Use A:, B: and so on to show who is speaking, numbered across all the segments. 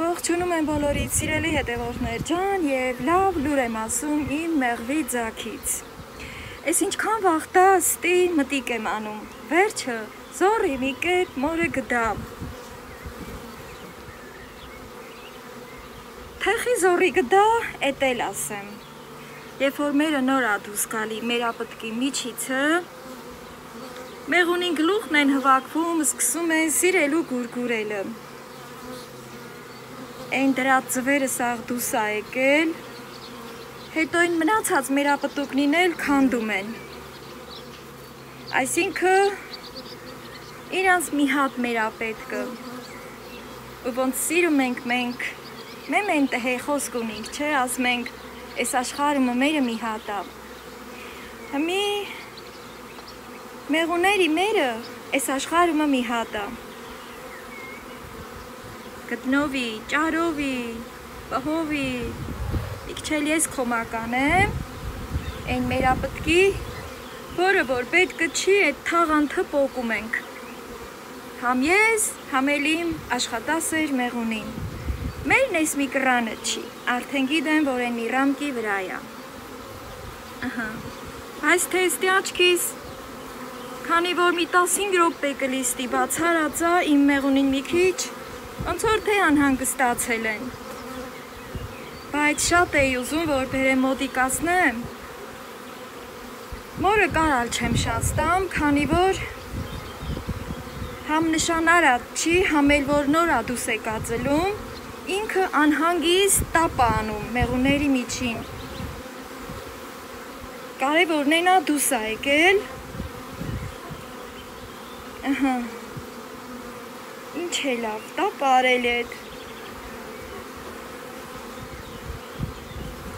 A: Ողջունում եմ բոլորիդ սիրելի հետևորդներ ջան եւ լավ լուր եմ ասում իմ մեղվի ձակից։ Էս ինչքան վախտա ստի մտիկ եմ անում, վերջը զորի մի կետ մորը գդամ։ Թեխի զորի գդա, էտ էլ ասեմ։ Երբ որ մերը նոր ա դուրս գալի մերապտկի միջիցը, մեղունին գլուխն են հվակվում, սկսում են սիրելու գուրգուրելը։ Այն դրա ծվերը սաղ դուս ա եկել, հետո այն մնացած մերապտուկնին էլ քանդում են։ Այսինքը իրանց մի հատ մերապետկը, ու ոնց սիրում ենք մենք, մեն տհե խոսք ունենք, չէ, ասում ենք, այս աշխարհը մերը մի հատ ա։ Հիմի մեղուների մերը այս աշխարհը մի հատ ա։ Գտնովի, ճարովի, պահովի, իքչել ես կոմական եմ, այն մերապտկի, որը որ պետքը չի էտ թաղանթը պոկում ենք։ Համ ես, համ էլ իմ աշխատասեր մեղունին։ Մերն ես մի կրանը չի, արդեն գիտեմ, որ են մի ռամկի վրայա։ Այս թեստի աչքիս, քանի որ մի 15 րոպե կլիստի բացարածա իմ մեղունին մի քիչ, ոնց որ թե անհանգստացել են, բայց շատ էի ուզում, որ բերեմ մոտիկացնեմ, մորը կարալ չեմ շաստամ, քանի որ համ նշան արատ չի, համ էլ որ նոր ա դուս է կածելում, ինքը անհանգիստ տապ անում մեղուների միջին, կարևորն են ա դուս ա եկել, ինչ է լավ, դա պարել էդ։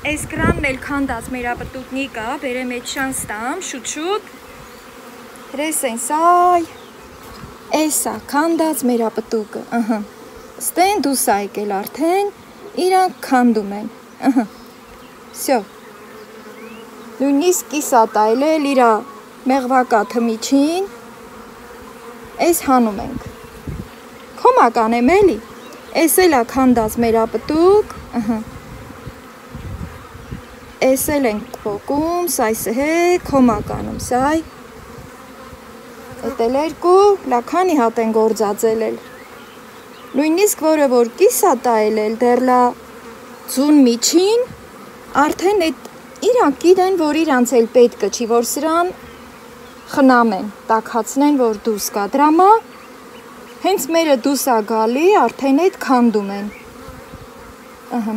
A: Այս կրանն էլ քանդած մերապտուկնի կա, բերեմ էդ շանստամ, շուտ-շուտ։ Հրես են սայ, էս ա քանդած մերապտուկը, ստեն դուս ա եկել արդեն, իրանք քանդում են, սյո։ Նույնիսկ կիսա տայլել իրա մեղվակաթը միջին, էս հանում ենք։ Կոմական եմ էլի, էս էլ ա քանդած մերապտուկ, էս էլ ենք պոկում, սայ սհե, կոմականում սայ, էտ էլ երկու, լաքանի հատ են գործածել էլ, նույնիսկ որը որ կիսա տայել էլ դեր լա ձուն միջին, արդեն էտ իրանք գիտեն, որ իրանց էլ պետքը չի, որ սրան խնամեն, տակացնեն, որ դուս կա դրամա, հենց մերը դուս ա գալի, արդեն էդ քանդում են։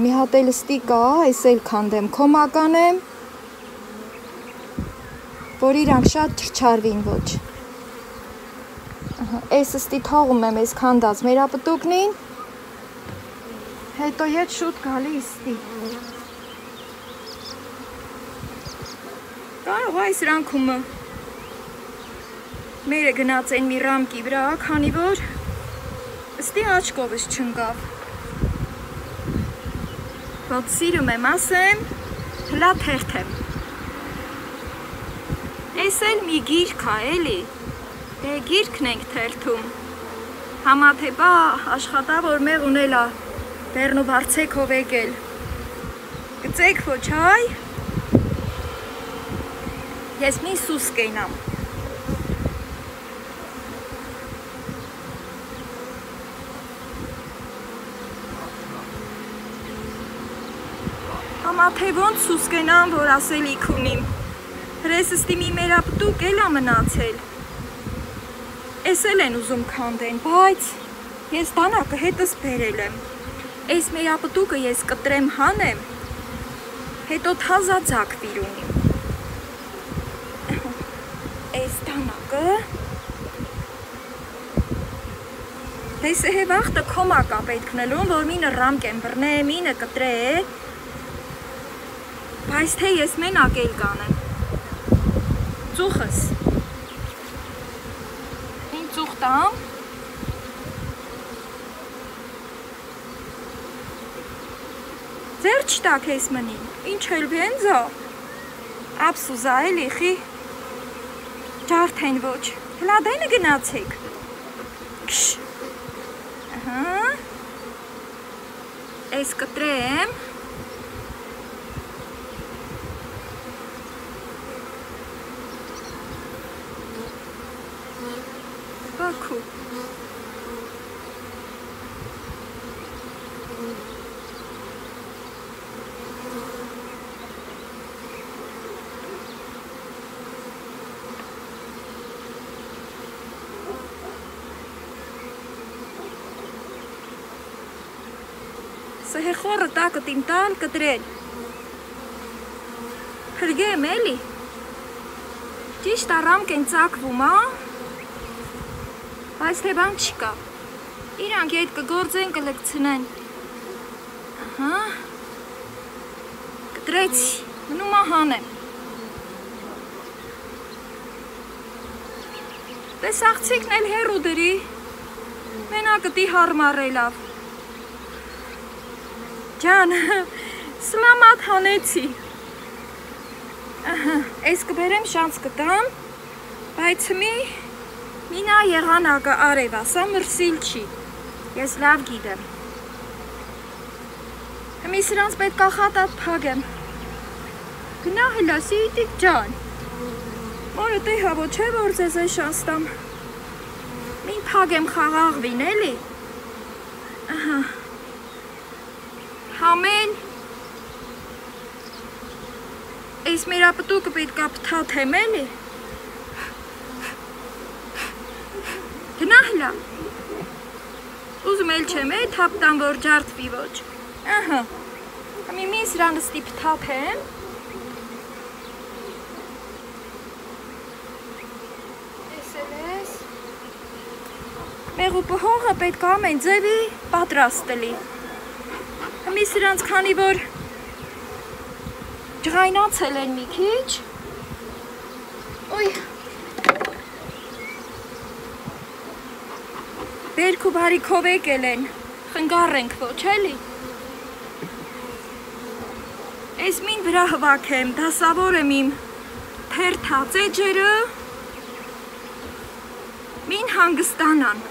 A: Մի հատ էլ ստի կա, ես էլ քանդեմ, կոմական եմ, որ իրանք շատ չրչարվին ոչ։ Ես ստի թողում եմ ես քանդած մերապտուկնին, հետո ետ շուտ գալի ստի։ Կարող այս ռանքումը մերը գնաց են մի ռամկի վրա, քանի որ ստի աչկովս չնկավ։ Ոնց սիրում եմ ասեմ, հլա թերթեմ։ Էս էլ մի գիրք ա էլի, դե գիրքն ենք թերթում։ Համա թե բա աշխատա, որ մեղ ունելա, բերնու բարձեքով եկել։ Գծեք ոչ հայ, ես մի սուս կենամ։ Համա թե ոնց սուս կենամ, որ ասելիք ունիմ, հրես ստի մի մերապտուկ էլ ա մնացել, ես էլ են ուզում քանդեն, բայց ես տանակը հետս բերել եմ, ես մերապտուկը ես կտրեմ հանեմ, հետո թազա ձակվիր ունիմ, ես տանակը, ես է վաղտը կոմակա պետքնելուն, որ մինը ռամք եմ բրնե, մինը կտրե է, բայց թե ես մենակ էլ կանեմ, ծուխս, ինչ ծուխ տամ, ձեր չտակ ես մնին, ինչ էլ բենզա, ապսուզա էլ իխի, ջարդ են ոչ, հլադայնը գնացեք, կշ, Այս կտրեմ։ Բաքու։ Սհեխորը տակը տիմ տալ կտրել։ Հրգեմ էլի։ Ճիշտ առամք են ծակվում, բայց թե բան չկա։ Իրանք ետ կգործեն կլկցնեն։ Կտրեցի, մնում հանեմ։ Տես աղցիկն էլ հեռու դրի, մենակըտի հարմարելով։ Ջան, սլամատ հանեցի։ Այս կբերեմ շանց կտամ, բայց մինա եղանակը արև ասա մրսիլ չի, ես լավ գիտեմ։ Հմի սրանց պետք ախատատ պագեմ։ Գնա հլա սիտիկ ջան, մորը տե հավո չէ որ ձեզ է շանստամ։ Մին պագեմ խաղաղվին էլի։ Համեն, այս մերապտուկը պետք է պթաթեմ էլի։ Գնա հլա։ Ուզում էլ չեմ թապտան որ ջարդվի ոչ։ Համի մի սրան ստի պթաթեմ։ Ես էլ ես։ Մեղու պհողը պետք է ամեն ձևի պատրաստելի։ Հմի սրանց քանի որ ջղայնացել են մի քիչ, բերք ու բարիքով եկել են, խնգար ենք ոչ էլի։ Ես մին վրա հվակեմ, դասավոր եմ իմ թերթած էջերը, մին հանգստանան։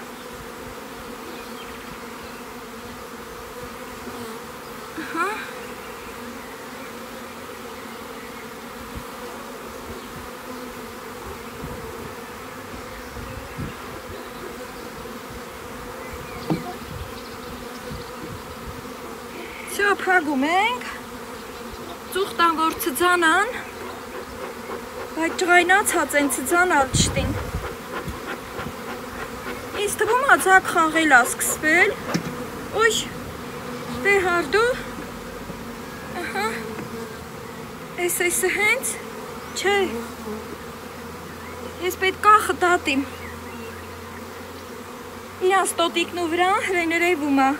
A: Всё, փագում ենք, ծուղտան որ ծծանան, բայց ջղայնացած են ծծանալ չտին։ Ինձ թվում է ձակ խաղել է սկսվել, դե հարդու, էսը հենց, չէ, ես պետք է խտատիմ, իրանց տոտիկնու վրա հրեներևում է,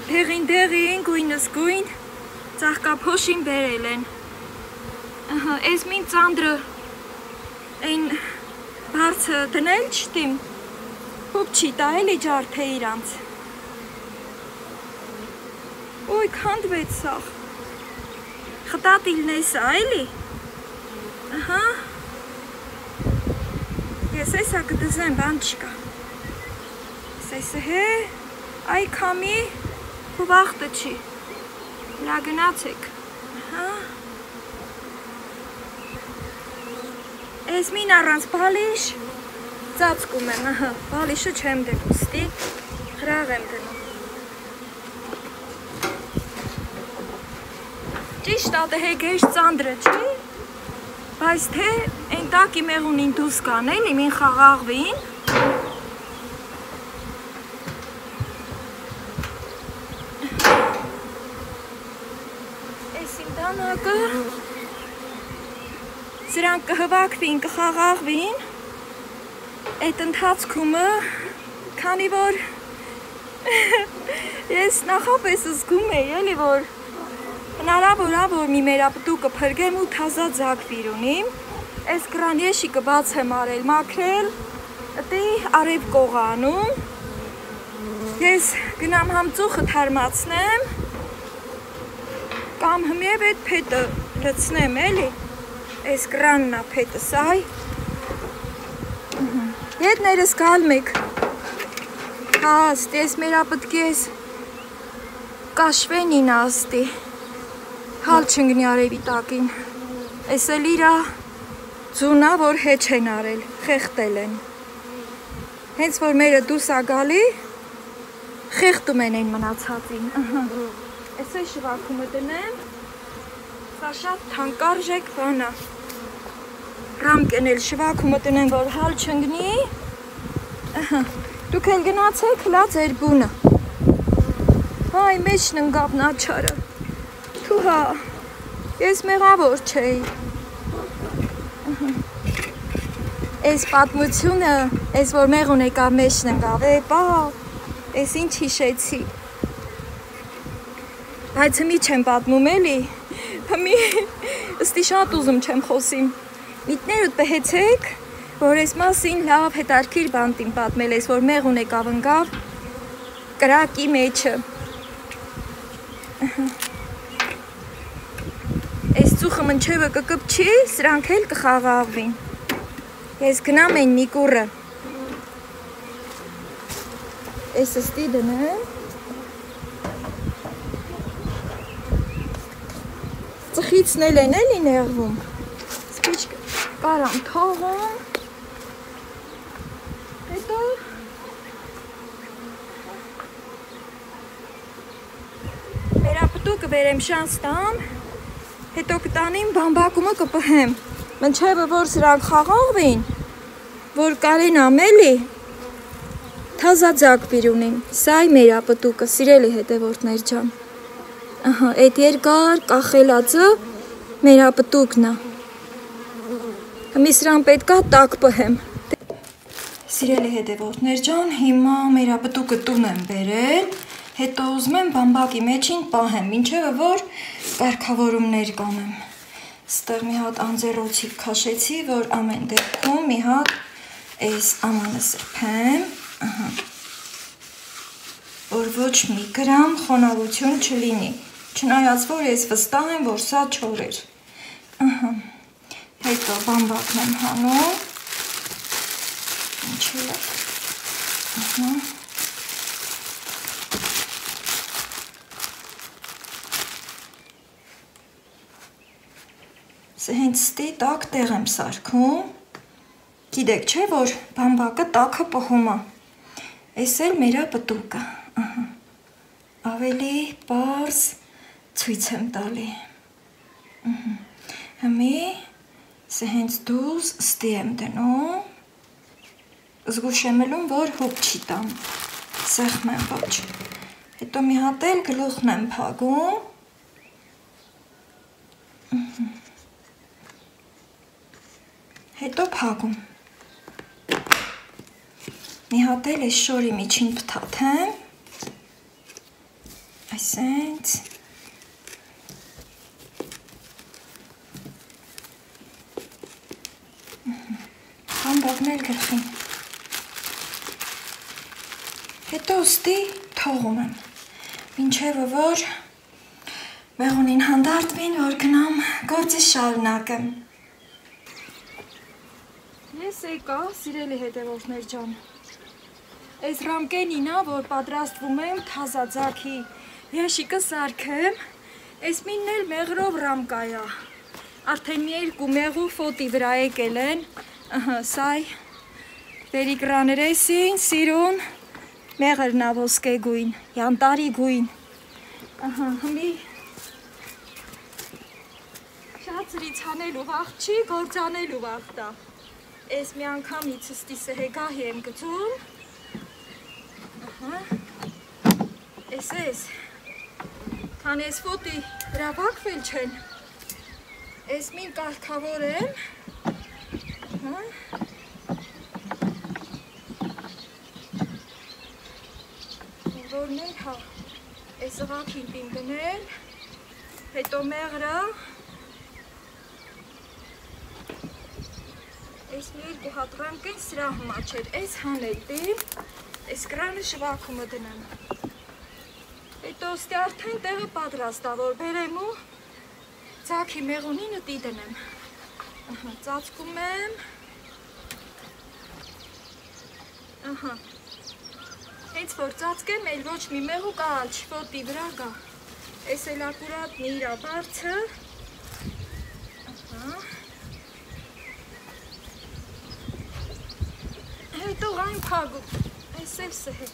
A: դեղին, գույնս գույն, ծաղկափոշին բերել են, ես մին ծանդրը, այն բարձը դնել չտիմ, հուկ չի տա էլի ջարդե իրանց, քանդվեց սաղ, խտատիլն էսա էլի, ես էսա կդզեմ, բան չկա, էսը հե, այ կամի, ու վաղտը չի, նա գնացեք, ես մին առանց բալիշ, ծացկում եմ, բալիշը չեմ դնում ստի, խրաղ եմ դնում, ճիշտ ատը հեգեշ ծանդրը չի, բայց թե են տակի մեղունին դուս կան էլի մին խաղաղվին, Դանակը սրանք կհվակվին, կխաղաղվին, այդ ընթացքումը, քանի որ ես նախապես զգում էի, էլի որ հնարավոր է, որ մի մերապտուկը փրկեմ ու թազա ձակվիր ունիմ, այս կրան եշիկը բաց եմ արել, մաքրել, դե արև կողանում, ես գնամ համ ծուխը թարմացնեմ, կամ հմիև էդ պետը լծնեմ էլի, այս կրաննա պետը սայ, ետ ներս գալ մեկ, հաստ, ես մեր ապտկես կաշվենին աստի, հալ չնգնի արևի տակին, ես էլ իրա ձունա, որ հեչ են արել, խեղտել են, հենց որ մերը դուս ագալի, խեղտում են են մնացածին, ես է շվակումը դնեմ, սա շատ թանկարժեք բանա, ռամկեն էլ շվակումը դնեմ, որ հալ չնգնի, դուք էլ գնացեք հլա ձեր բունը, Այ մեջն ընկավ նաչարը, թուհա, ես մեղավոր չէի, ես պատմությունը, ես որ մեղուն եկավ մեջն ընկավ, պա, ես ինչ հիշեցի, բայց հմի չեմ պատմում էլի, հմի ըստի շատ ուզում չեմ խոսիմ, միտներուդ բհեցեք, որ ես մասին լավ հետարքիր բանտին պատմել ես, որ մեղուն եկավ ընկավ, կրակի մեջը, Ես ծուխը մնչևը կկպչի, սրանք էլ կխաղաղվին, ես գնամ են նիկուրը, ես ըստի դնեմ, ծխիցն էլ են էլի նեղվում, սպիչ կարամ թողում, հետո կվերեմ շանստամ, հետո կտանիմ բամբակումը կպհեմ, մնչևը որ սրանք խաղաղվին, որ կարեն ամելի, թազաձակ բիրունին, սայ մեր ապտուկը, սիրելի հետևորդներ ջան, այդ երկար կախելածը մեր ապտուկն է, հմի սրան պետքա տակ պհեմ, սիրելի հետևորդներ ջան, հիմա մեր ապտուկը տուն եմ բերել, Հետո ուզում եմ բամբակի մեջին պահեմ, մինչև որ կարգավորումներ կանեմ։ Ստեղ մի հատ անձեռոցիկ քաշեցի, որ ամեն դեպքում մի հատ այս ամանը սրբեմ, որ ոչ մի գրամ խոնավություն չլինի, չնայած որ ես վստահ եմ, որ սա չոր էր։ Հետո բամբակն եմ հանում, ինչ է, Հենց ստի տակ տեղ եմ սարքում, գիտեք չէ, որ բամբակը տակը պհում է, ես էլ մերա պտուկը, ավելի պարզ ցույց եմ տալի, հմի, հենց դուզ ստի եմ դնում, զգուշ եմ ելում, որ հոպ չի տամ, սեղմ եմ ոչ, հետո մի հատ էլ գլուխն եմ փագում, Հետո փագում, մի հատ էլ ես շորի միջին պթաթեմ, այսենց, բամբակն էլ գլխին, հետո ուստի թողում եմ, մինչև որ մեղունին հանդարտվին, որ գնամ գործի շարունակեմ, Ես եկա, սիրելի հետևորդներ ջան, այս ռամկենինա, որ պատրաստվում եմ թազաձակի եշիկը սարքեմ, այս մինն էլ մեղրով ռամկայա, արդեն մի երկու մեղու ֆոտի վրա եկել են, սայ, վերիկրաներեսին, սիրուն, մեղրնա ոսկե գույն, յանտարի գույն, հմի, շատ ծրից հանելու վաղ չի, գործանելու վաղ տա, Ես մի անգամից ըստի սհեգահի եմ գծում, ես, քան ես ֆոտի հրավակվել չեն, ես մին կարգավոր եմ, որ մեր հա, ես ղակին պին գնել, հետո մեղրը, Ես մի երկու հատ ռամկեն սրա հմաչեր, ես հանել դիմ, ես կրանը շվակումը դնեմ։ Հետո ստի արդեն տեղը պատրաստա, որ բերեմ ու ձաքի մեղունինը տի դնեմ։ Ծածկում եմ։ Հենց որ ծածկեմ, էլ ոչ մի մեղու կալ չվոտի վրա գա։ Էս էլ ակուրատնի իրա բարձը։ Հետո այն փագուտ, էս էլ սհե։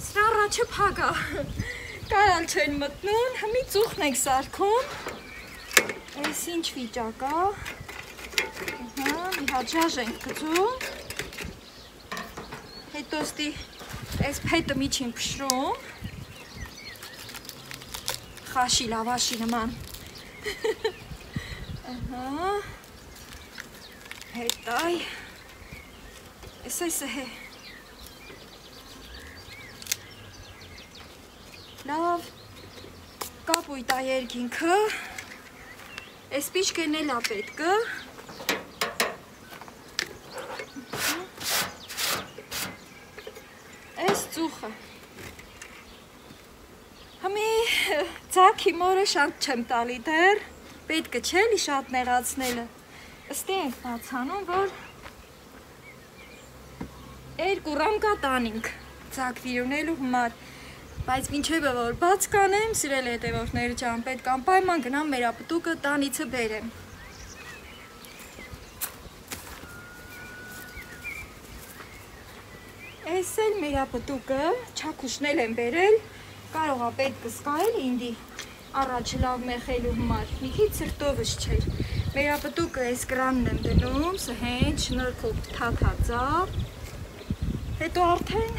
A: Սրա առաջը փագա, կարալ չեն մտնում, հմի ծուխն եք սարքում, էս ինչ վիճակա, մի հաճաժ ենք գծում, հետո ստի էս փետը միջին փշրում, խաշի լավաշի նման, հետայ, էս էսը հե, լավ, կապույտ ա երկինքը, էս պիչկեն էլ ա պետքը, էս ծուխը, հմի ձաքի մորը շատ չեմ տալի դեր, պետքը չելի շատ նեղացնելը, ըստի ենք բացանում, որ 2 ռամկա տանինք ձակ վիրունելու հմար, բայց մինչև որ բաց կանեմ, սիրել հետևորդներ ջան, պետք անպայման գնամ մեր ապտուկը տանիցը բերեմ։ Էս էլ մեր ապտուկը, չակուշնել եմ բերել, կարող ա պետք սկայել ինդի, առաջ լավ մեխելու հմար, մի քիչ սրտովս չէր, մեր ապտուկը էս կրանն եմ դնում, սհեն, շնորքով թաթածա, հետո արդեն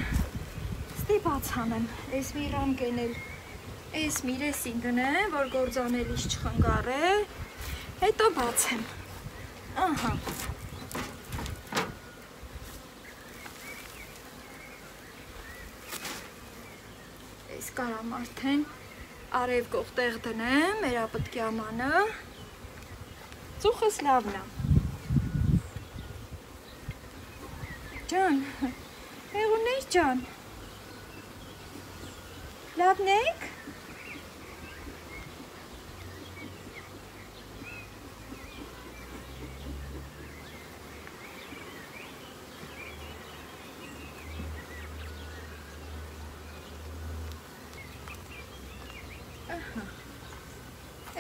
A: ստի բաց անեմ, էս մի ռամ կենել, էս միրեսին դնեմ, որ գործանելիս չխնգար է, հետո բացեմ, ահա, էս կարամ արդեն արև կողտեղ դնեմ, մեր ապտկի ամանը, ծուխս լավն է, ջան, հեղուներ ջան, լավն եք,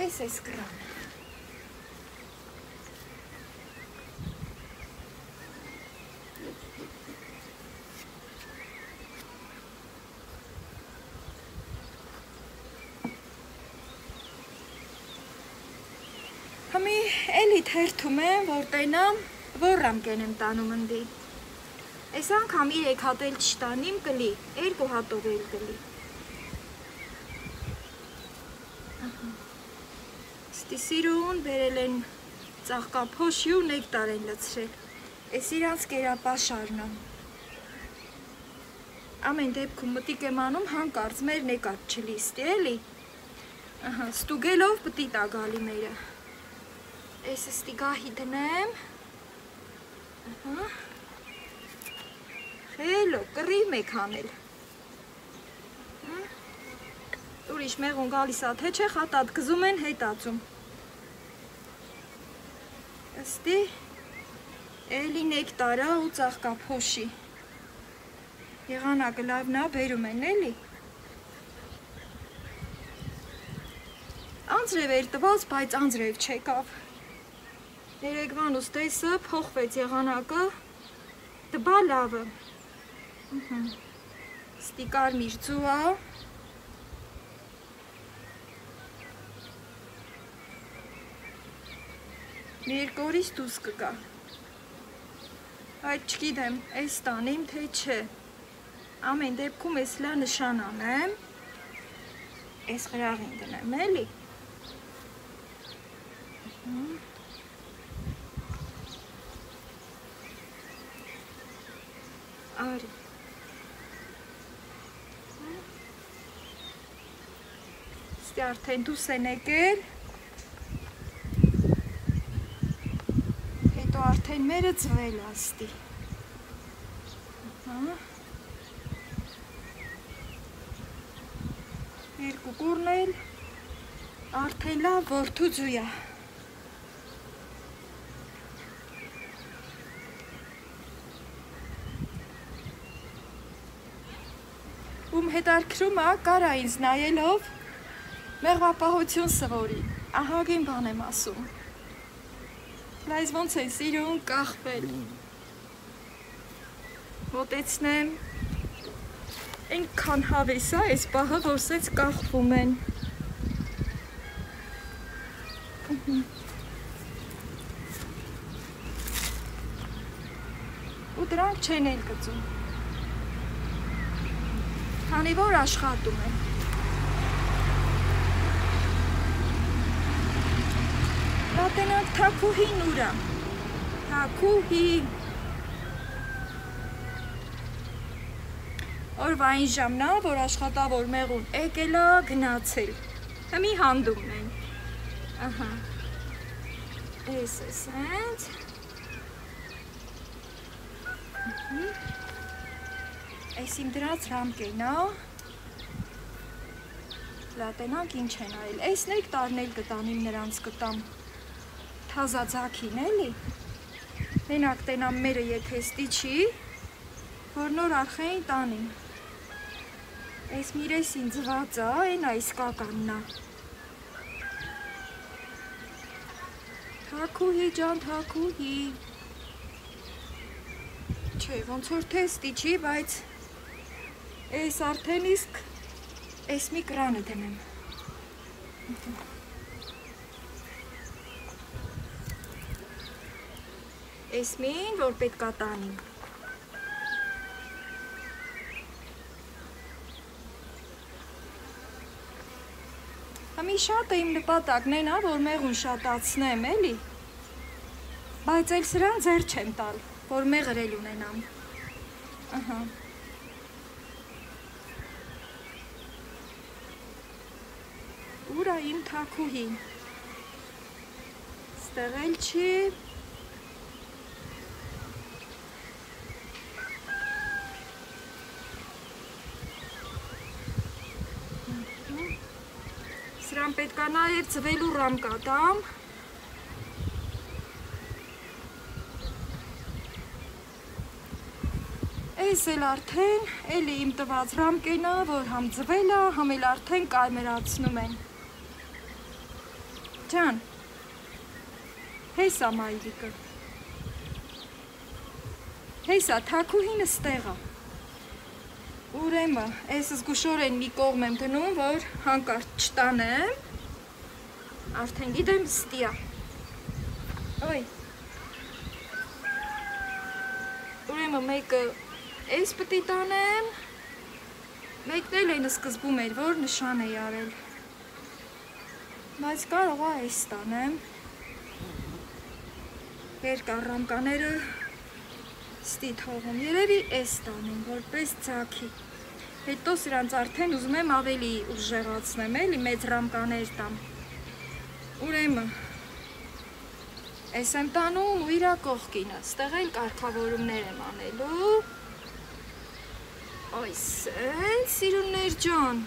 A: էս էս կրանը, հմի էլի թերթում եմ, որ տենամ, որ ռամ կենեմ տանում ընդի, էս անգամ 3 հատ էլ չտանիմ կլի, 2 հատով էլ կլի, ստի սիրուն բերել են ծաղկափոշի ու նեկտար են լցրել, էս իրանց կերապաշարն է, ամեն դեպքում մտիկ եմ անում հանկարծ մեր նեկատ չլի ստի էլի, ստուգելով պտի տա գալի մերը, էս ստի գահի դնեմ, խելո, կռիվ մեկ հանել, ուրիշ մեղուն գալիս ա թե չէ խատատ գզում են հետացում, ըստի էլի նեկտարա ու ծաղկափոշի, եղանակը լավնա բերում են էլի, անձրև էր տված, բայց անձրև չեկավ, երեգվան ուստեսը փոխվեց եղանակը, տբա լավը, ստի կարմիր ձուա, մի երկու օրից դուս կգա, այդ չգիտեմ, էս տանիմ թե չէ, ամեն դեպքում էս լա նշան անեմ, էս խրաղին դնեմ էլի, արի, ստի արդեն դուս են եկել, հետո արդեն մերը ծվել աստի, երկու կուրն էլ, արդեն լավ որդու ձույա, հետարքրում է կարա ինձ նայելով մեղվապահություն սվորի, ահագին բան եմ ասում, լայզ ոնց են սիրուն կախվել, մոտեցնեմ, ենքան հավես է այս պահը, որ սեց կախվում են, ու դրանք չեն էլ գծում, քանի որ աշխատում են, լատենանք թակուհին ուրա, թակուհի, օրվա այն ժամնա, որ աշխատավոր մեղուն եկելա գնացել, հմի հանդումն են, ահա, ես ենք, Այս իմ դրած ռամկեն է, լատենանք ինչ են այլ, այս նեկտարն էլ կտանիմ նրանց կտամ, թազածակին էլի, մենակ տենամ մերը եթեստի չի, որ նոր արխեին տանիմ, այս միրեսին ձված է, են այս կականն է, թակուհի ջան, թակուհի, չէ, ոնց որ թեստի չի, բայց այս արդեն իսկ այս մի կրանը դնեմ, այս մին, որ պետք է տանիմ, Համի շատ է իմ նպատակն են, որ մեղուն շատացնեմ, էլի, բայց էլ սրան ձեր չեմ տալ, որ մեղր էլ ունենամ, ահա, ուր է իմ թակուհին, ստեղ էլ չի, սրան պետք է նաև ծվելու ռամկա տամ, Այս էլ արդեն, էլի իմ տված ռամկենա, որ համ ձվել է, համ էլ արդեն կարմերացնում են, ջան, հեսա մայրիկը, հեսա թակուհին ստեղ է, ուրեմը, այս զգուշորեն մի կողմ եմ գնում, որ հանկարծ չտանեմ, արդեն գիտեմ ստի է, ոյ, ուրեմը մեկը Այս պտի տանեմ, մեկն էլ են սկզբում էր, որ նշան է արել, բայց կարող է այս տանեմ, երկար ռամկաները ստի թողում, երևի այս տանեմ, որպես ձաքի, հետո սրանց արդեն ուզում եմ ավելի ուժեղացնեմ, էլի մեծ ռամկաներ տամ, ուրեմը, այս եմ տանում ու իրա կողքինը, ստեղ էլ կարգավորումներ եմ անելու, Այս են, սիրուններ ջան,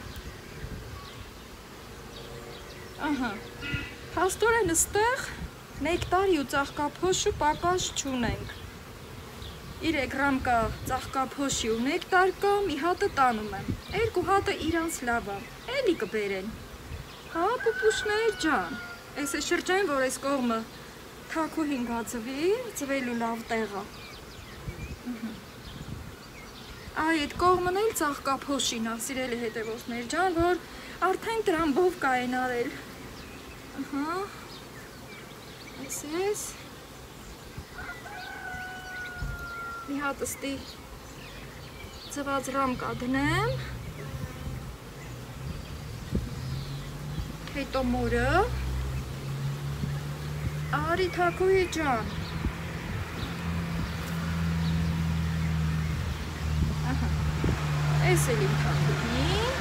A: ահա, հաստորեն ստեղ նեկտարի ու ծաղկափոշու պակաս չունենք, 3 ռամկա ծաղկափոշի ու նեկտար կա, մի հատը տանում եմ, 2 հատը իրանց լավ է, էլի կբերեն, հա պուպուշներ ջան, այս է շրջայն, որ այս կողմը թակուհին գացվի, ձվելու լավ տեղը, Այ այդ կողմն էլ ծաղկափոշին է, սիրելի հետևորդներ ջան, որ արդեն տրամբով կա են արել, ահա, այս, մի հատ ստի ձված ռամկա դնեմ, հետո մորը, արի թակուհի ջան, Այս էլ իմ թակուհին,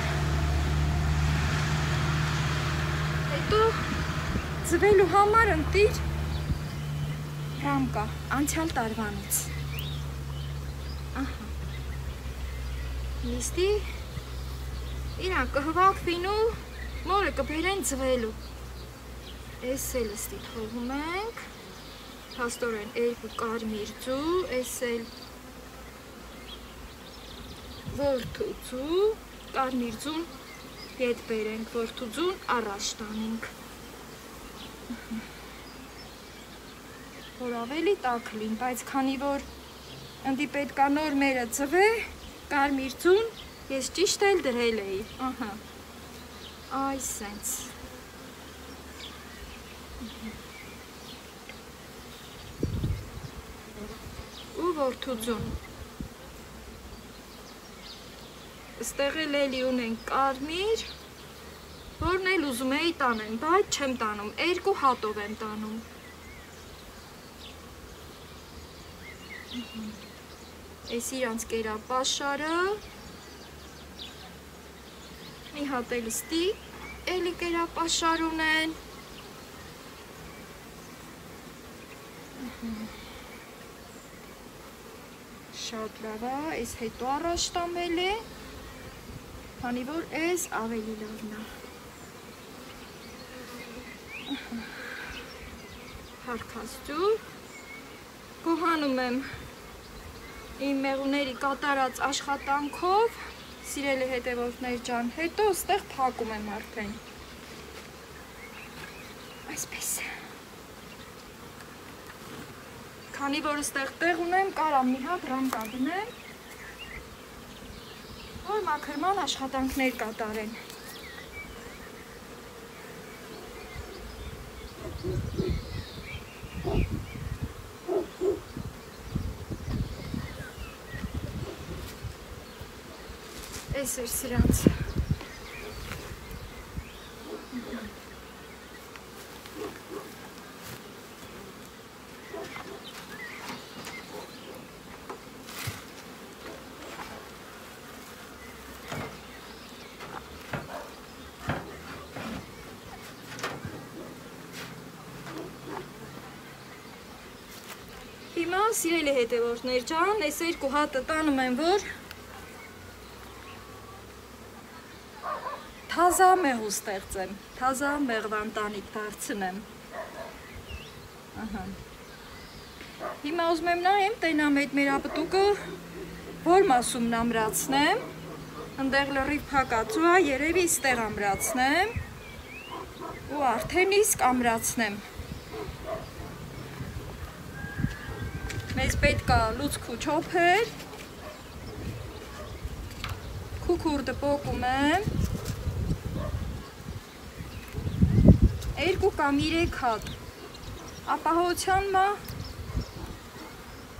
A: հետո ձվելու համար ընտիր ռամկա, անցյալ տարվանից, ահա, նիստի, իրանք կհվակվին ու մորը կբերեն ձվելու, այս էլ ստի թողում ենք, հաստորեն 2 կարմիր ձու, այս էլ Որթուցու, կարմիր ձուն ետ բերենք, որդու ձուն առաջ տանենք։ Որ ավելի տաք լինի, բայց քանի որ ընդի պետք է նոր մերը ծվե, կարմիր ձուն ես ճիշտ էլ դրել էի, ահա, այ սենց։ Ու որդու ձուն։ Ստեղ էլ էլի ունենք կարմիր, որն էլ ուզում էի տանեմ, բայց չեմ տանում, 2 հատով եմ տանում։ Այս իրանց կերապաշարը, մի հատ էլ ստի, էլի կերապաշար ունեն։ Շատ լավ է, այս հետո առաջ տամել է, քանի որ այս ավելի լավն է։ Հարկաստուր, գոհանում եմ իմ մեղուների կատարած աշխատանքով, սիրելի հետևորդներ ջան, հետո ստեղ փակում եմ արդեն։ Այսպես։ Քանի որ ստեղ տեղ ունեմ, կարամ մի հատ ռամկա դնեմ, որ մաքրման աշխատանքներ կատարեն։ Այս էր սրանց։ Հիմա սիրելի հետևորդներ ջան, այս 2 հատը տանում եմ, որ թազա մեղու ստեղծեմ, թազա մեղվանտանիք դարձնեմ։ Ահա։ Հիմա ուզում եմ նայեմ, տենամ այդ մեր ապտուկը, որ մասում ամրացնեմ, ընդեղ լրիվ փակածու է, երևի ստեղ ամրացնեմ, ու արդեն իսկ ամրացնեմ։ Մեզ պետք է լուցկու չոփել, քուքուրդը պոկում եմ, 2 կամ 3 հատ, ապահովության մա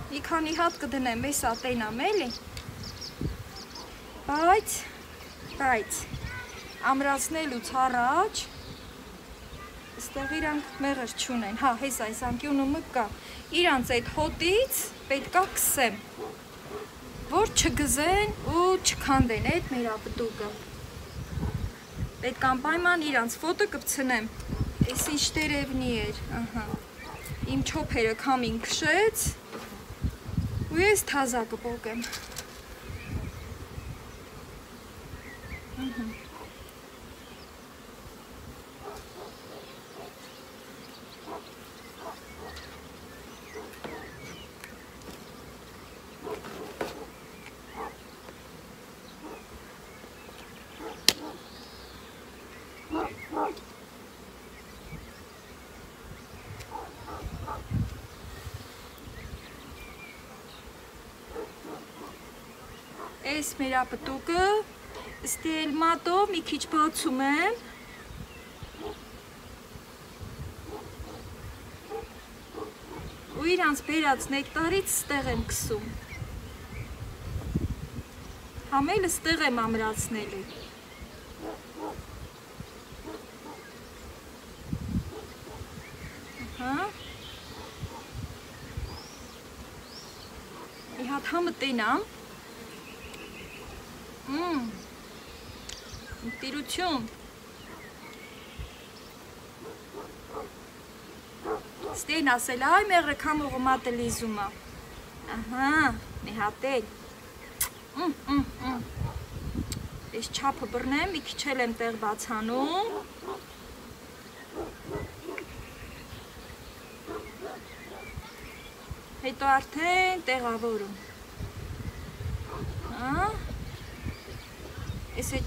A: մի քանի հատ կդնեմ, էսա տենամ էլի, բայց ամրացնելուց առաջ ստեղ իրանք մեղր չունեն, հա, հես այս անկյունումը կա, իրանց այդ հոտից պետք է կսեմ, որ չգզեն ու չքանդեն այդ մեր ապտուկը, պետք է անպայման իրանց ֆոտը կպցնեմ, այս ինչ տերևնի էր, ահա, իմ չոփերը քամին քշեց, ու ես թազա կպոկեմ, Այս մեր ապտուկը ստել մատով մի քիչ բացում եմ, ու իրանց բերած նեկտարից ստեղ եմ կսում, համելը ստեղ եմ ամրացնելու, մի հատ համը տենամ, Տիրություն, ստեն ասել, այ մեղրը կամողը մատը լիզում է, ահա, մի հատել, ես չապը բրնեմ, մի քիչ էլ եմ տեղ բացանում, հետո արդեն տեղավորում, Էս է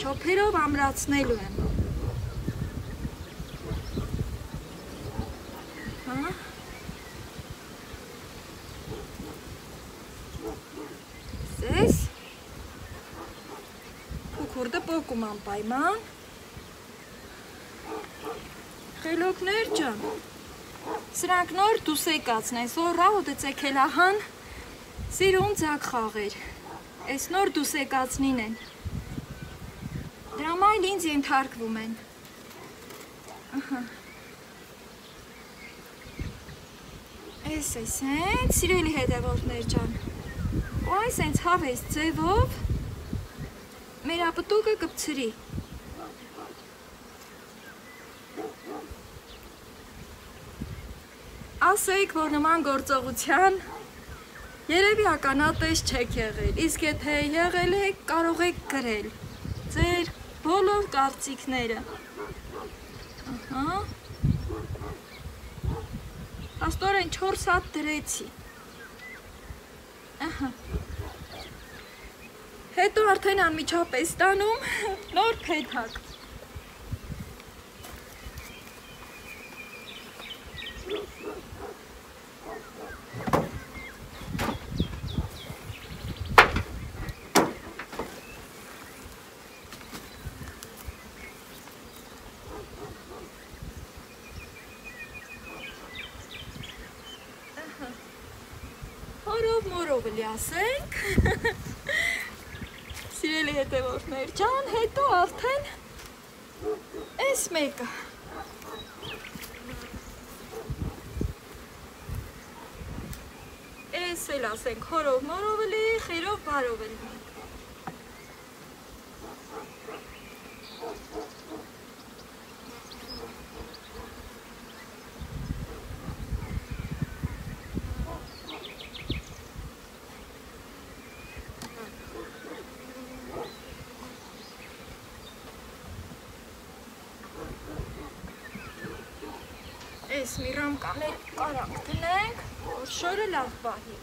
A: չոփերով ամրացնելու եմ։ Հա։ Սես։ Փուքուրդը պոկում անպայման։ Խելոքներ ջան։ Սրանք նոր դուս եկածն են, սոռա ու դծեքելահան սիրուն ձակ խաղեր։ Այս նոր դուս եկածնին են։ Դրամայլ ինձ ենթարկվում են։ Ահա։ Էս են, սիրելի հետևորդներ ջան։ Ու այս հենց հավես ձևով մեր ապտուկը կպցրի։ Ասեիք, որ նման գործողության երևի ականատես չեք եղել, իսկ եթե եղել եք, կարող եք գրել ձեր բոլոր կարծիքները։ Ահա։ Աստորեն 4 հատ դրեցի։ Ահա։ Հետո արդեն անմիջապես տանում նոր փեթակ։ Հորով մորով լի ասենք, սիրելի հետևորդներ ջան, հետո արդեն այս մեկը, այս էլ ասենք հորով մորով լի, խերով բարով լի։ Այս մի ռամկաներ կարանք դնենք, որ շորը լավ պահի։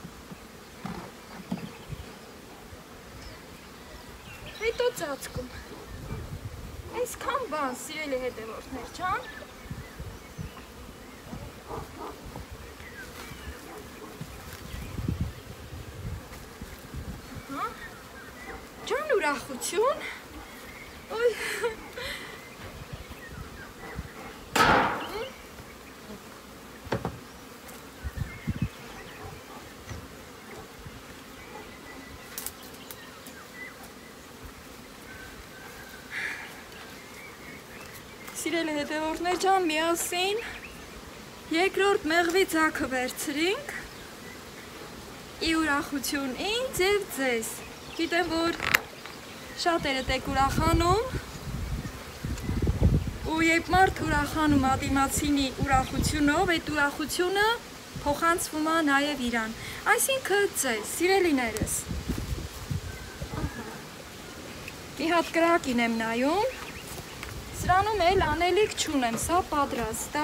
A: Հետո ծածկում։ Այսքան բան, սիրելի հետևորդներ ջան։ Ջան ուրախություն։ Ոյ։ Սիրելի հետևորդներ ջան, միասին երկրորդ մեղվի ձագը վերցրինք, ի ուրախություն ինձ և ձեզ, գիտեմ, որ շատերդ եք ուրախանում, ու երբ մարդ ուրախանում ադիմացինի ուրախությունով, այդ ուրախությունը փոխանցվում է նաև իրան, այսինքն ձեզ, սիրելիներս, մի հատ կրակին եմ նայում, Սրանում էլ անելիք չունեմ, սա պատրաստ է,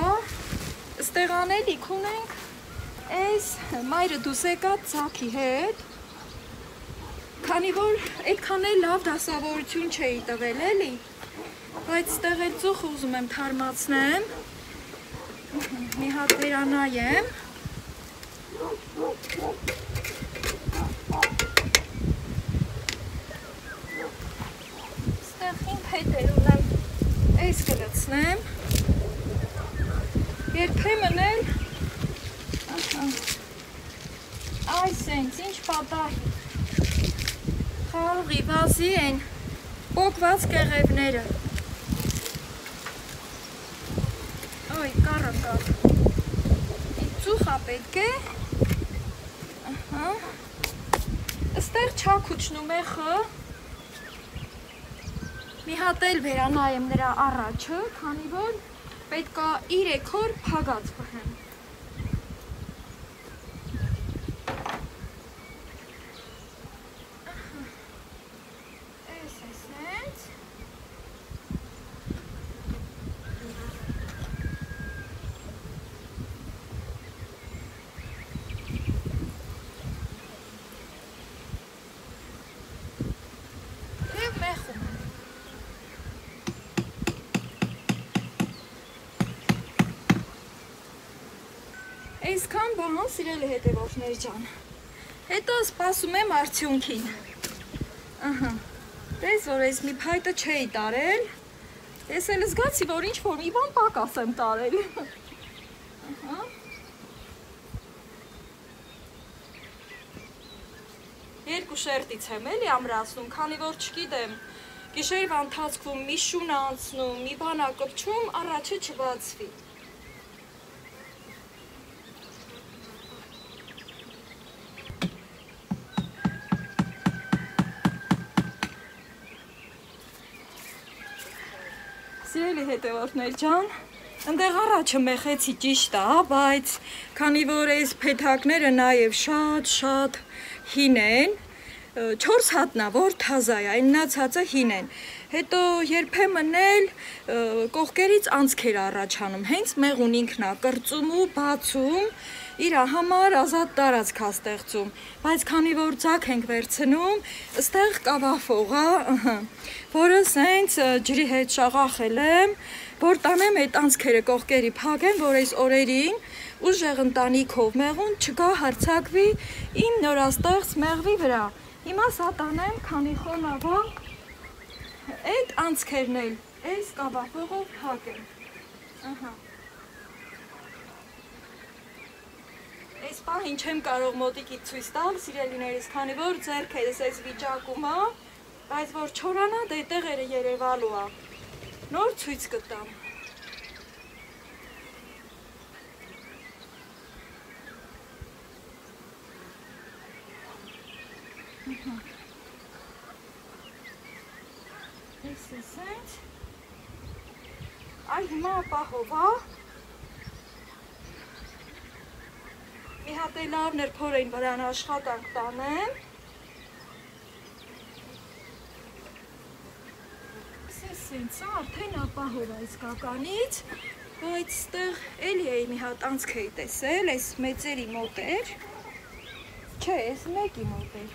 A: ստեղ անելիք ունենք այս մայրը դուս եկած ձագի հետ, քանի որ այդքան էլ լավ դասավորություն չէի տվել էլի, բայց ստեղ այդ ծուխը ուզում եմ թարմացնեմ, մի հատ վերանայեմ, ստեղ ինք հետեր ունեմ, Այս կլցնեմ, երբեմն էլ, այս ենց, ինչ պատահի, խաղի, վազի են, պոկված կեղևները, ոյ, կարը, ծուխա պետք է, ստեղ չակուչնում է խը, Մի հատ էլ վերանայեմ նրա առաջը, քանի որ պետք է 3 օր փագած պահեմ։ Այսքան բան, սիրելի հետևորդներ ջան։ Հետո սպասում եմ արդյունքին։ Ահա։ Տես որ ես մի փայտը չէի տարել։ Ես էլ զգացի, որ ինչ-որ մի բան պակաս եմ տարել։ Ահա։ Երկու շերտից եմ էլի ամրացնում, քանի որ չգիտեմ, գիշերվա ընթացքում մի շուն անցնում, մի բան ա կպչում, առաջը չբացվի։ Սիրելի հետևորդներ ջան, ընդեղ առաջը մեխեցի ճիշտ է, բայց քանի որ այս փեթակները նաև շատ հին են, 4 հատնա, որ թազա է, այն մնացածը հին են։ Հետո երբեմն էլ կողքերից անցքեր առաջանում, հենց մեղուն ինքն է կրծում ու բացում, իր համար ազատ տարածք է ստեղծում, բայց քանի որ ձակ ենք վերցնում, ստեղ կավաֆող է, որը սենց ջրի հետ շաղախել եմ, որ տանեմ այդ անցքերը կողքերի փակեմ, որ այս օրերին ուժեղ ընտանիքով մեղուն չգա հարցակվի իմ նորաստեղծ մեղվի վրա։ Հիմա սա տանեմ, քանի խոնավա այդ անցքերն էլ այս կավաֆողով փակեմ։ Ահա։ Այս պահին չեմ կարող մոտիկից ցույց տալ, սիրելիներիս, քանի որ ձեռքերս այս վիճակում է, բայց որ չորանա դե տեղերը երևալու է։ Նոր ցույց կտամ։ Այս է սենց։ Այ հիմա ապահով է։ Մի հատ է լավ նրբորեն վրան աշխատանք տանեմ։ Սենց արդեն ապահով այս կականից, բայց ստեղ էլի էի մի հատ անցք էի տեսել, այս մեծերի մոտ էր, չէ, այս մեկի մոտ էր,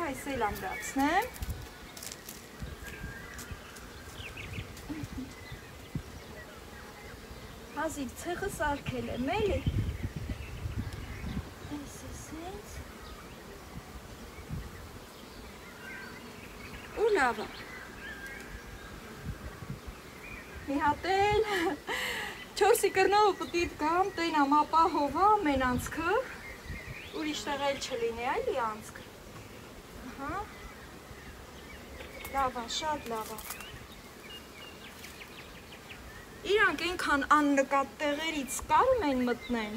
A: այս էլ ամրացնեմ, հազիվ ցեղը սարքել եմ էլի, այս է սենց, ու լավ է։ Մի հատ էլ 4-ի կրնով պտիտ գամ, տենամ ապահովա մեն անցքը, ուրիշ տեղ էլ չլինի այլի անցք։ Լավ է, շատ լավ է։ Իրանք ենքան աննկատ տեղերից կարում են մտնեն։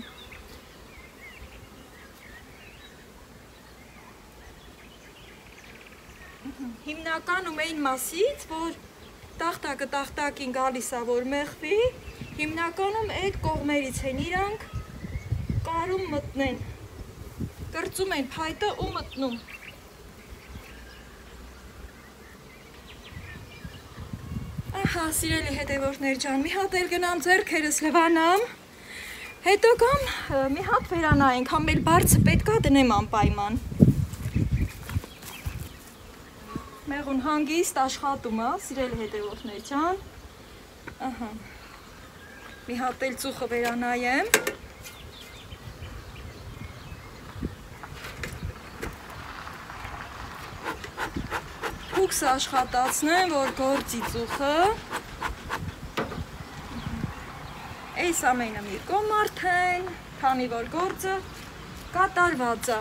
A: Հիմնականում այն մասից, որ տախտակին գալիս է, որ մեղվի, հիմնականում այդ կողմերից են իրանք կարում մտնեն, կրծում են փայտը ու մտնում։ Ահա, սիրելի հետևորդներ ջան, մի հատ էլ գնամ ձեռքերս լվանամ, հետո կամ մի հատ վերանայենք, համ էլ բարձը պետք է դնեմ անպայման։ Մեղուն հանգիստ աշխատում է, սիրելի հետևորդներ ջան, ահա, մի հատ էլ ծուխը վերանայեմ, հուքսը աշխատացնեմ, որ գործի ծուխը, այս ամենը մի կողմ արդեն, քանի որ գործը կատարված է,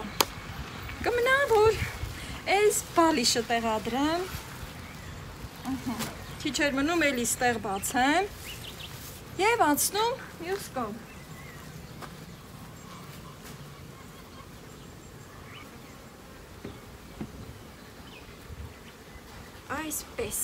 A: կմնա, որ այս բալիշը տեղադրեմ, քիչ էր մնում էլի ստեղ բացեմ և անցնում մյուս կողմ։ Այսպես։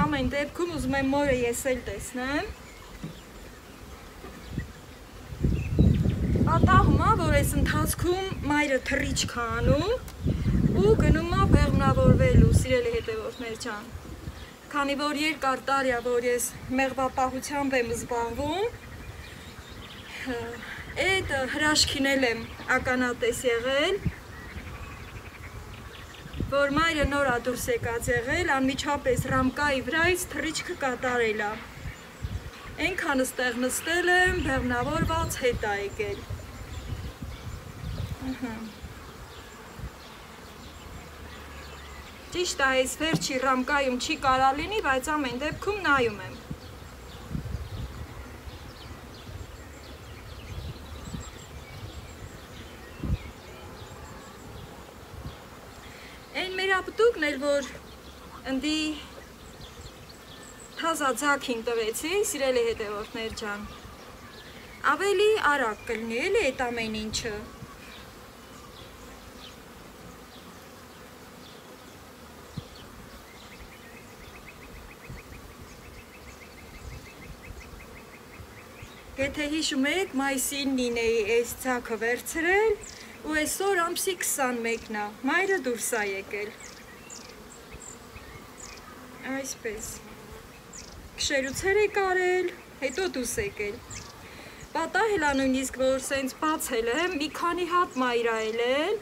A: Ամեն դեպքում ուզում եմ մորը ես էլ տեսնեմ։ Պատահում է, որ այս ընթացքում մայրը թռիչք է անում ու գնում է բեղմնավորվելու, սիրելի հետևորդներ ջան։ քանի որ երկար տարի է, որ ես մեղվապահությամբ եմ զբաղվում, այդ հրաշքին էլ եմ ականատես եղել, որ մայրը նոր է դուրս եկած եղել, անմիջապես ռամկայի վրայից թռիչքը կատարել է։ Այնքան ստեղ նստել եմ, բեղմնավորված հետ է եկել։ Ճիշտ է, այս վերջի ռամկայում չի կարա լինի, բայց ամեն դեպքում նայում եմ։ Այն մեր ապտուկն էլ, որ ընդի թազա ձակին տվեցի, սիրելի հետևորդներ ջան, ավելի արագ կլինի, էլի այդ ամեն ինչը։ Եթե հիշում եք, մայիսին նինեի այս ձակը վերցրել ու այսօր ամսի 21-ն է, մայրը դուրս է եկել։ Այսպես։ Քշերուցեր եք արել, հետո դուրս եկել։ Պատահել է նույնիսկ, որ սենց բացել եմ, մի քանի հատ մայր այլել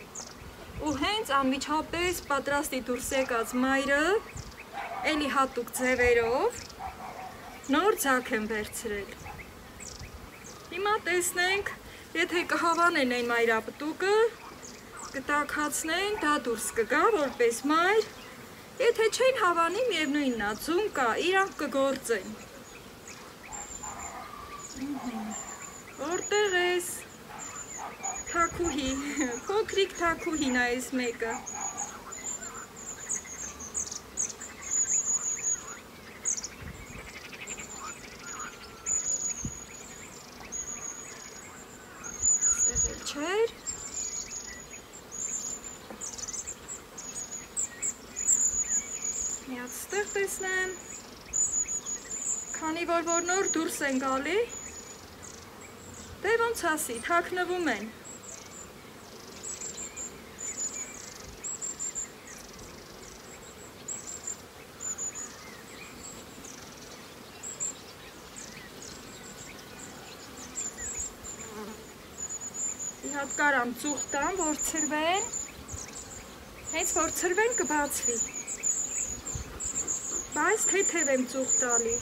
A: ու հենց անմիջապես պատրաստի դուրս եկած մայրը էլի հատուկ ձևերով նոր ձակ եմ վերցրել։ Հիմա տեսնենք, եթե կհավանեն այն մայրապտուկը, կտաքացնենք, դա դուրս կգա որպես մայր, եթե չեն հավանի, միևնույնն է, ձուն կա, իրանք կգործեն։ Որտեղ ես, թաքուհի, փոքրիկ թաքուհին է այս մեկը։ Չէր։ Միած ստեղ տեսնեմ, քանի որ նոր դուրս են գալի, դե ոնց ասի, թաքնվում են։ Իհատ կարամ ծուղ տամ, որ ցրվեն, հենց որ ցրվեն կբացվի, բայց թեթև եմ ծուղ տալի։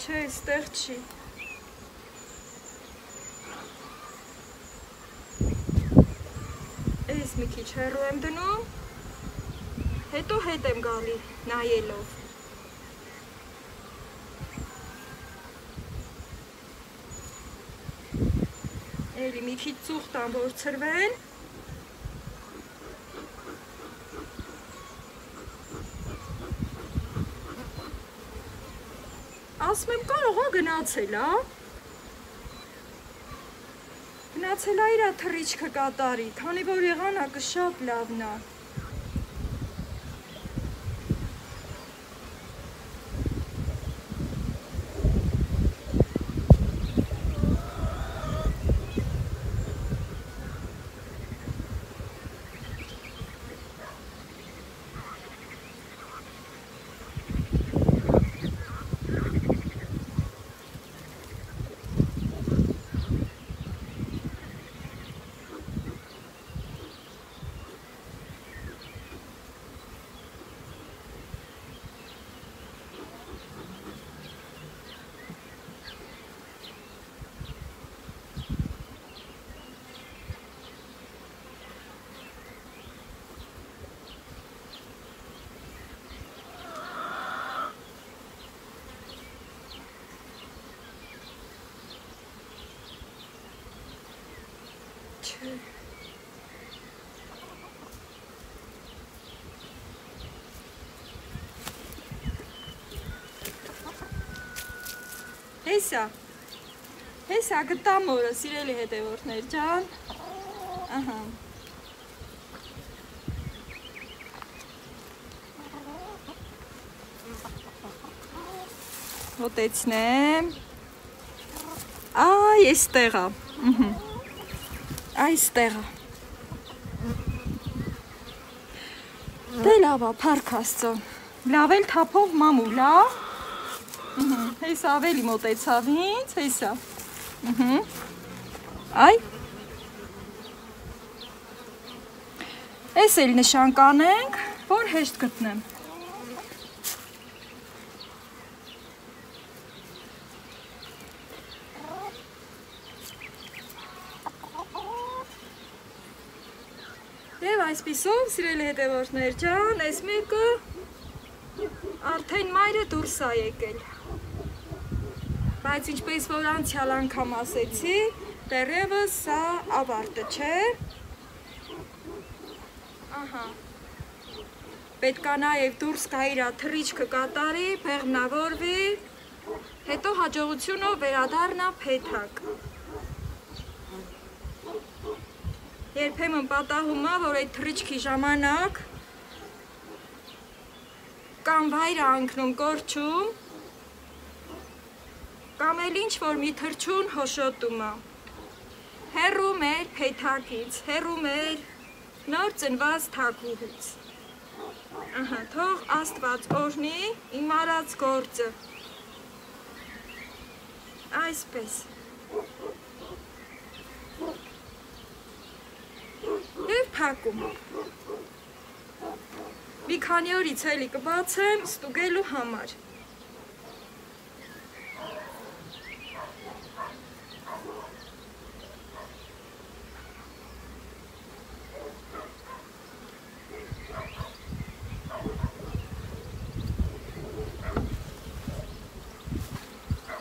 A: Չէ, ստեղ չի։ Ես մի քիչ հեռու եմ դնում, հետո հետ եմ գալի նայելով։ Էլի մի քիչ ծուղ տամ, որ ցրվեն։ Ասում եմ, կարող է գնացել, հա։ Գնացել է իրա թռիչքը կատարի, քանի որ եղանակը շատ լավն է։ Հեսա գտամ օրը, սիրելի հետևորդներ ջան, ահա, Մոտեցնեմ։ Այ, այստեղ է։ Այստեղ է։ Դե լավ է, փառք Աստծո։ Լավ էլ թափով մամու, լավ։ Հեսա ավելի մոտեցավ ինձ, հեսա։ Այ։ Էս էլ նշան կանենք, որ հեշտ գտնեմ։ Եվ այսպիսով, սիրելի հետևորդներ ջան, այս մեկը արդեն մայրը դուրս է եկել։ Բայց ինչպես որ անցյալ անգամ ասեցի, դեռևս սա ավարտը չէ։ Ահա։ Պետք է նաև դուրս գա իր թռիչքը կատարի, բեղմնավորվի, հետո հաջողությունով վերադառնա փեթակ։ Երբեմն պատահում է, որ այդ թռիչքի ժամանակ կամ վայր է ընկնում կորչում, կամ էլ ինչ-որ մի թռչուն հոշոտում է։ Հեռու մեր փեթակից, հեռու մեր նոր ծնված թագուհուց։ Ահա, թող Աստված օրհնի իմ արած գործը։ Այսպես։ Եվ փակում։ Մի քանի օրից էլի կբացեմ ստուգելու համար։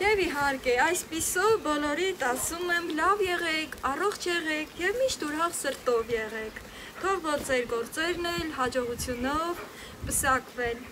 A: Եվ իհարկե, այսպիսով բոլորիդ ասում եմ լավ եղեք, առողջ եղեք և միշտ ուրախ սրտով եղեք, թող որ ձեր գործերն էլ հաջողությունով պսակվեն։